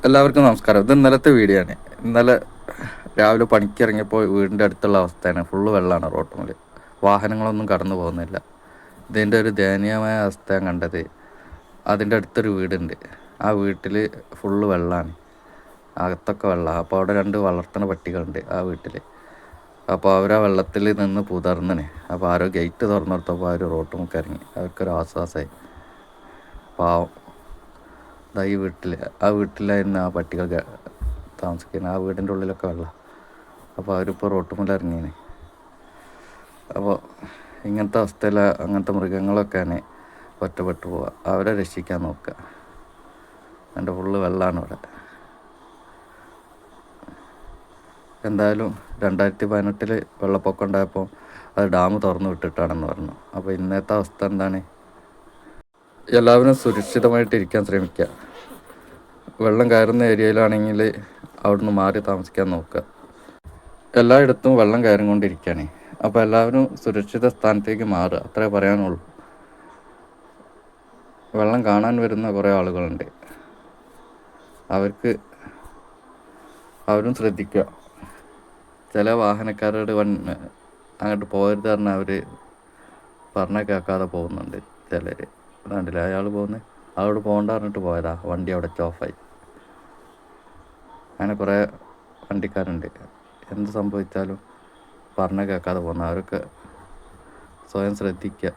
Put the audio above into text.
എല്ലാവർക്കും നമസ്കാരം. ഇത് ഇന്നലത്തെ വീഡിയോ ആണ്. ഇന്നലെ രാവിലെ പണിക്കിറങ്ങിയപ്പോൾ വീടിൻ്റെ അടുത്തുള്ള അവസ്ഥയാണ്. ഫുള്ള് വെള്ളമാണ് റോട്ടുമ്മൽ. വാഹനങ്ങളൊന്നും കടന്നു പോകുന്നില്ല. ഇതിൻ്റെ ഒരു ദയനീയമായ അവസ്ഥ ഞാൻ കണ്ടത്. അതിൻ്റെ അടുത്തൊരു വീടുണ്ട്. ആ വീട്ടിൽ ഫുള്ള് വെള്ളമാണ്, അകത്തൊക്കെ വെള്ളമാണ്. അപ്പോൾ അവിടെ 2 വളർത്തുന്ന പട്ടികളുണ്ട് ആ വീട്ടിൽ. അപ്പോൾ അവരാ വെള്ളത്തിൽ നിന്ന് പുതർന്നിന്. അപ്പോൾ ആരോ ഗേറ്റ് തുറന്നു കൊടുത്തപ്പോൾ അവർ റോട്ടുമുക്ക് ഇറങ്ങി. അവർക്കൊരു ആശ്വാസമായി. പാവം. ഈ വീട്ടിലായിരുന്നു ആ പട്ടികൾ താമസിക്കുന്നത്. ആ വീടിൻ്റെ ഉള്ളിലൊക്കെ വെള്ളം. അപ്പോൾ അവരിപ്പോൾ റോട്ടുമുല്ല ഇറങ്ങിയാണ്. അപ്പോൾ ഇങ്ങനത്തെ അവസ്ഥയിൽ അങ്ങനത്തെ മൃഗങ്ങളൊക്കെയാണ് ഒറ്റപ്പെട്ടു പോവുക. അവരെ രക്ഷിക്കാൻ നോക്കുക. എൻ്റെ ഫുള്ള് വെള്ളമാണ് ഇവിടെ. എന്തായാലും 2018 വെള്ളപ്പൊക്കം ഉണ്ടായപ്പോൾ അത് ഡാം തുറന്നു വിട്ടിട്ടാണെന്ന് പറഞ്ഞു. അപ്പോൾ ഇന്നത്തെ അവസ്ഥ എന്താണ്? എല്ലാവരും സുരക്ഷിതമായിട്ട് ഇരിക്കാൻ ശ്രമിക്കുക. വെള്ളം കയറുന്ന ഏരിയയിലാണെങ്കിൽ അവിടുന്ന് മാറി താമസിക്കാൻ നോക്കുക. എല്ലായിടത്തും വെള്ളം കയറിക്കൊണ്ടിരിക്കുകയാണ്. അപ്പോൾ എല്ലാവരും സുരക്ഷിത സ്ഥാനത്തേക്ക് മാറുക, അത്രേ പറയാനുള്ളൂ. വെള്ളം കാണാൻ വരുന്ന കുറേ ആളുകളുണ്ട്. അവരും ശ്രദ്ധിക്കുക. ചില വാഹനക്കാരോട് അങ്ങോട്ട് പോകരുത് പറഞ്ഞാൽ അവർ പറഞ്ഞാൽ കേൾക്കാതെ പോകുന്നുണ്ട് ചിലർ. കണ്ടില്ല, അയാൾ പോകുന്നത് അവിടെ പോകണ്ട പറഞ്ഞിട്ട് പോയതാ. വണ്ടി അവിടെ ഓഫായി. അങ്ങനെ കുറേ വണ്ടിക്കാരുണ്ട്. എന്ത് സംഭവിച്ചാലും പറഞ്ഞാൽ കേൾക്കാതെ പോകുന്ന. അവരൊക്കെ സ്വയം ശ്രദ്ധിക്കുക.